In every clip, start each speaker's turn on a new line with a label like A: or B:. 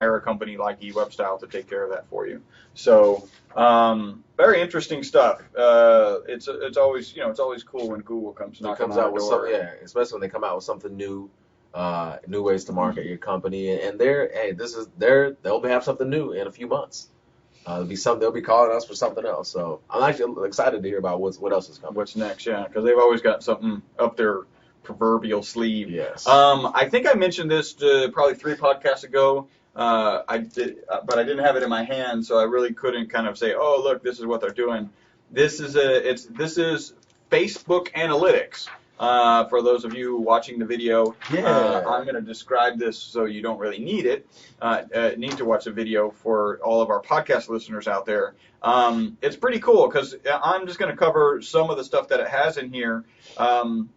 A: hire a company like eWebStyle to take care of that for you. So very interesting stuff. It's always it's always cool when Google comes
B: It
A: knocking
B: comes
A: on our
B: out with some,
A: door.
B: yeah, especially when they come out with something new, new ways to market
A: And
B: your company, and they're, hey, they'll have something new in a few months. It'll be something they'll be calling us for something else. So I'm actually excited to hear about what else is coming.
A: what's next? Yeah, because they've always got something up their proverbial sleeve.
B: Yes.
A: I think I mentioned this probably 3 podcasts ago. I did, but I didn't have it in my hand, so I really couldn't kind of say, "Oh, look, this is what they're doing." This is Facebook Analytics. For those of you watching the video,
B: Yeah.
A: I'm going to describe this so you don't really need it. Need to watch the video for all of our podcast listeners out there. It's pretty cool because I'm just going to cover some of the stuff that it has in here. Um,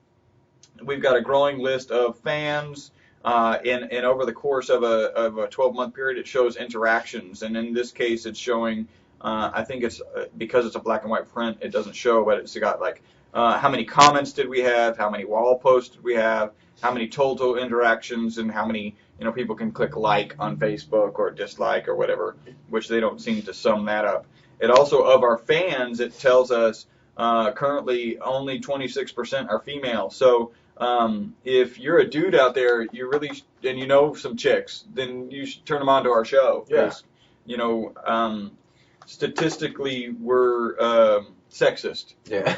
A: we've got a growing list of fans. And over the course of a 12-month period, it shows interactions. And in this case, it's showing, I think it's because it's a black and white print, it doesn't show, but it's got like how many comments did we have, how many wall posts did we have, how many total interactions, and how many people can click like on Facebook or dislike or whatever, which they don't seem to sum that up. It also, of our fans, it tells us currently only 26% are female. So if you're a dude out there, and you know some chicks, then you should turn them on to our show
B: Yeah.
A: because, you know, statistically we're sexist.
B: Yeah.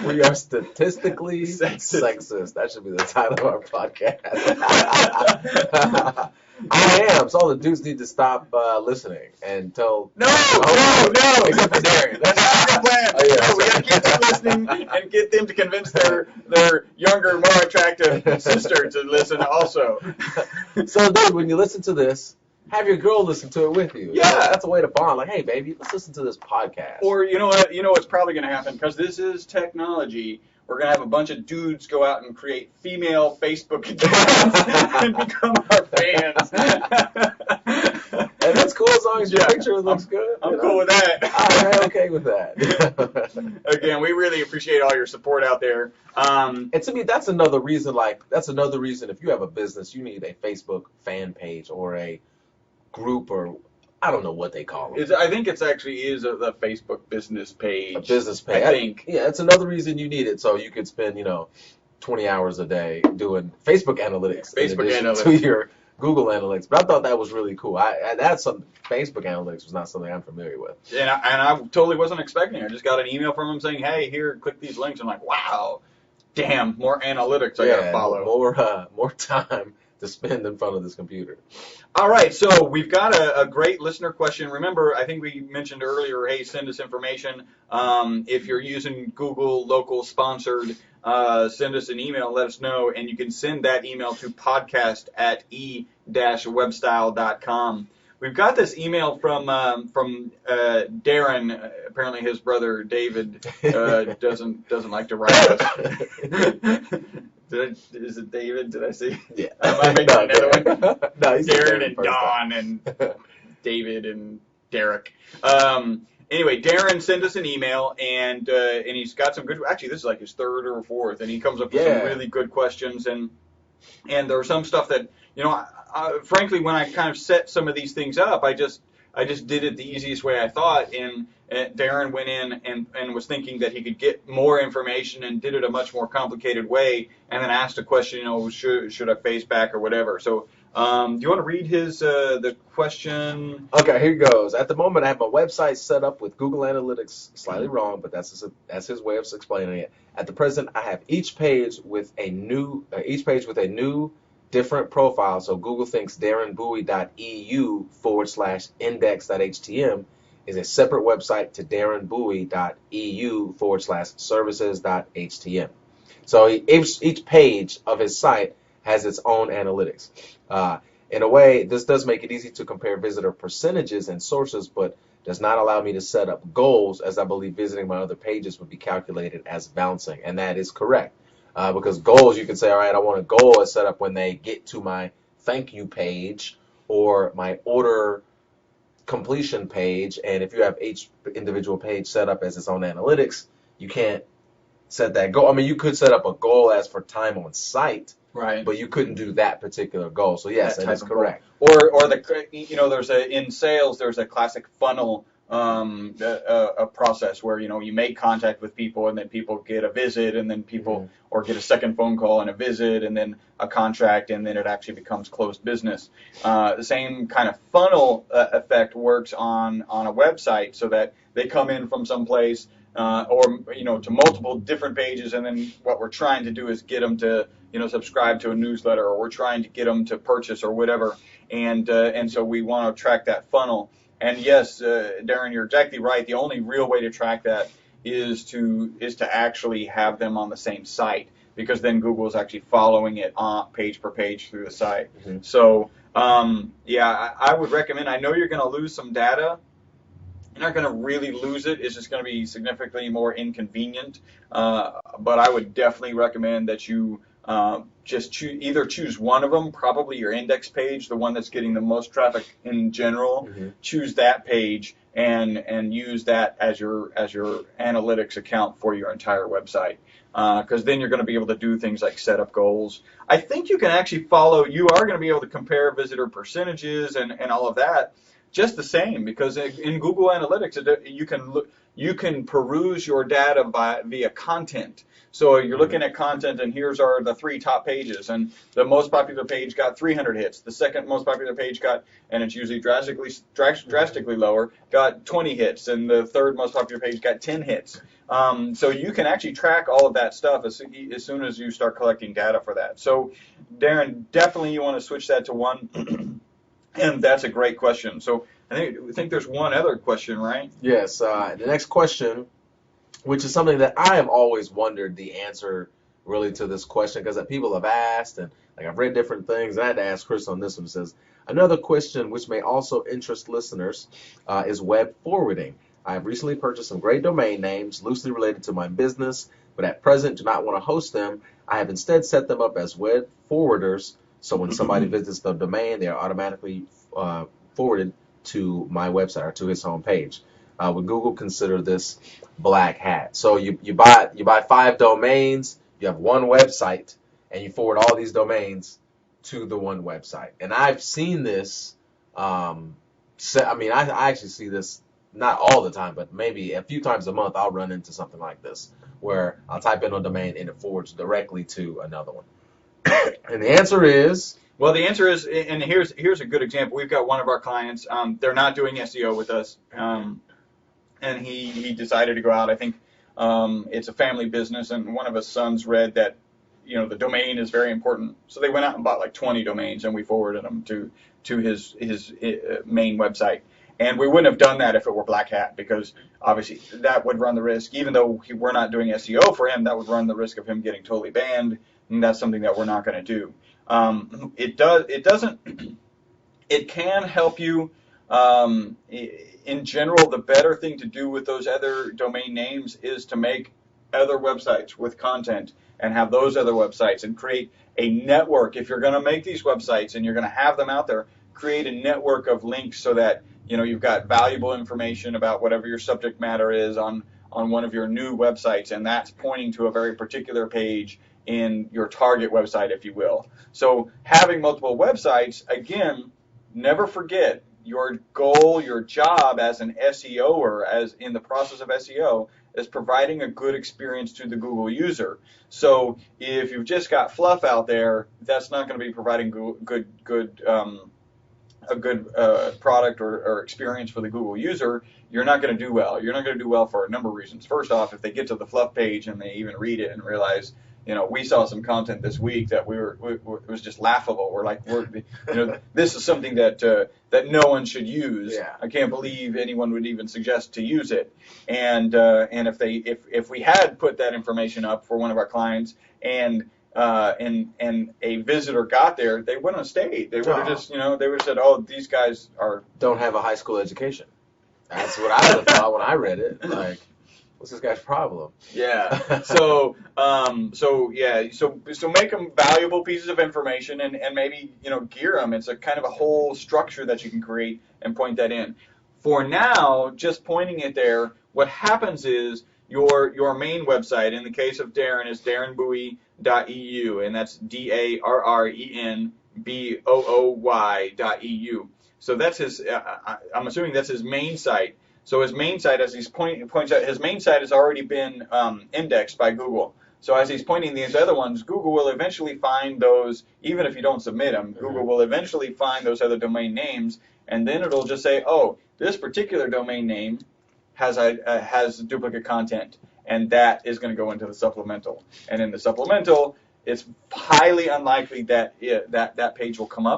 B: We are statistically
A: Sexist.
B: sexist. That should be the title of our podcast. I am. So all the dudes need to stop listening and tell.
A: No, no,
B: Except for Darren.
A: That's not the plan.
B: Oh, yeah,
A: No, we got to get them listening and get them to convince their younger, more attractive sister to listen also.
B: So, dude, when you listen to this, have your girl listen to it with you.
A: Yeah.
B: That's a way to bond. Like, hey, baby, let's listen to this podcast.
A: Or you know what? You know what's probably going to happen because this is technology. We're going to have a bunch of dudes go out and create female Facebook accounts and become our fans.
B: And that's cool as long as your picture looks good.
A: I'm cool with that.
B: I'm okay with that.
A: Again, we really appreciate all your support out there.
B: And to me, that's another reason. If you have a business, you need a Facebook fan page or a group, or I don't know what they call them.
A: I think it's actually is a Facebook business page.
B: A business page.
A: I think.
B: Yeah, it's another reason you need it, so you could spend 20 hours a day doing Facebook analytics to your Google Analytics. But I thought that was really cool. That's some Facebook Analytics was not something I'm familiar with.
A: And I totally wasn't expecting it. I just got an email from him saying, "Hey, here, click these links." I'm like, "Wow, damn, more analytics I gotta follow."
B: More time to spend in front of this computer.
A: All right, so we've got a great listener question. Remember, I think we mentioned earlier, hey, send us information. If you're using Google local sponsored, send us an email, let us know, and you can send that email to podcast@e-webstyle.com. We've got this email from Darren. Apparently, his brother David doesn't like to write us. Is it David? Did I say?
B: Yeah.
A: I made another one.
B: No, he's
A: Darren and Don and David and Derek. Anyway, Darren sent us an email and he's got some good. Actually, this is like his third or fourth, and he comes up with some really good questions and there was some stuff that frankly, when I kind of set some of these things up, I just did it the easiest way I thought, and Darren went in and was thinking that he could get more information and did it a much more complicated way, and then asked a question, should I face back or whatever. So, do you want to read his the question?
B: Okay, here goes. At the moment, I have my website set up with Google Analytics, slightly wrong, but that's his way of explaining it. At the present, I have each page with a new different profile. So Google thinks darrenbowie.eu/index.htm is a separate website to darrenbowie.eu/services.htm. So each page of his site has its own analytics. In a way, this does make it easy to compare visitor percentages and sources, but does not allow me to set up goals, as I believe visiting my other pages would be calculated as bouncing. And that is correct. Because goals, you can say, all right, I want a goal set up when they get to my thank you page or my order completion page. And if you have each individual page set up as its own analytics, you can't set that goal. I mean, you could set up a goal as for time on site,
A: Right.
B: but you couldn't do that particular goal. So yes, that is correct.
A: Or there's in sales there's a classic funnel a process where you make contact with people and then people get a visit and then people or get a second phone call and a visit and then a contract and then it actually becomes closed business. The same kind of funnel effect works on a website so that they come in from someplace or to multiple different pages, and then what we're trying to do is get them to subscribe to a newsletter, or we're trying to get them to purchase or whatever, and so we want to track that funnel. And yes, Darren, you're exactly right. The only real way to track that is to actually have them on the same site, because then Google is actually following it on page per page through the site. So yeah, I would recommend. I know you're going to lose some data. You're not going to really lose it. It's just going to be significantly more inconvenient. But I would definitely recommend that you just either choose one of them, probably your index page, the one that's getting the most traffic in general. Choose that page and use that as your analytics account for your entire website. Because then you're going to be able to do things like set up goals. I think you can actually you are going to be able to compare visitor percentages and all of that just the same, because in Google Analytics you can peruse your data via content. So you're looking at content, and here's the 3 top pages, and the most popular page got 300 hits. The second most popular page got, and it's usually drastically lower, got 20 hits, and the third most popular page got 10 hits. So you can actually track all of that stuff as soon as you start collecting data for that. So Darren, definitely you want to switch that to one. And that's a great question. So I think there's one other question, right?
B: Yes. The next question, which is something that I have always wondered the answer really to this question, because people have asked, and I've read different things. And I had to ask Chris on this one. It says, another question which may also interest listeners is web forwarding. I have recently purchased some great domain names loosely related to my business, but at present do not want to host them. I have instead set them up as web forwarders. So when somebody visits the domain, they are automatically forwarded to my website or to his homepage. Would Google consider this black hat? So you buy 5 domains, you have one website, and you forward all these domains to the one website. And I've seen this. I actually see this not all the time, but maybe a few times a month. I'll run into something like this where I'll type in a domain and it forwards directly to another one. And the answer is?
A: Well, the answer is, and here's a good example. We've got one of our clients. They're not doing SEO with us, and he decided to go out. I think it's a family business, and one of his sons read that the domain is very important. So they went out and bought like 20 domains, and we forwarded them to his main website. And we wouldn't have done that if it were black hat, because obviously that would run the risk, even though we're not doing SEO for him, that would run the risk of him getting totally banned. And that's something that we're not going to do. It can help you. In general, the better thing to do with those other domain names is to make other websites with content and have those other websites and create a network. If you're going to make these websites and you're going to have them out there, create a network of links so that you've got valuable information about whatever your subject matter is on one of your new websites, and that's pointing to a very particular page in your target website, if you will. So having multiple websites, again, never forget your goal, your job as an SEOer, as in the process of SEO, is providing a good experience to the Google user. So if you've just got fluff out there, that's not going to be providing a good product or experience for the Google user. You're not going to do well. You're not going to do well for a number of reasons. First off, if they get to the fluff page and they even read it and realize, we saw some content this week that it was just laughable. This is something that no one should use.
B: Yeah.
A: I can't believe anyone would even suggest to use it. And if we had put that information up for one of our clients and a visitor got there, they wouldn't have stayed. They would have just, they would have said, "Oh, these guys
B: don't have a high school education." That's what I would have thought when I read it. Like, what's this guy's problem?
A: Yeah. So make them valuable pieces of information and maybe, gear them. It's a kind of a whole structure that you can create and point that in. For now, just pointing it there, what happens is your main website. In the case of Darren, is darrenbooy.eu, and that's DARRENBOOY.eu. So that's his. I'm assuming that's his main site. So his main site, as he's points out, his main site has already been indexed by Google. So as he's pointing these other ones, Google will eventually find those, even if you don't submit them. Google will eventually find those other domain names, and then it'll just say, oh, this particular domain name has duplicate content, and that is going to go into the supplemental. And in the supplemental, it's highly unlikely that that page will come up.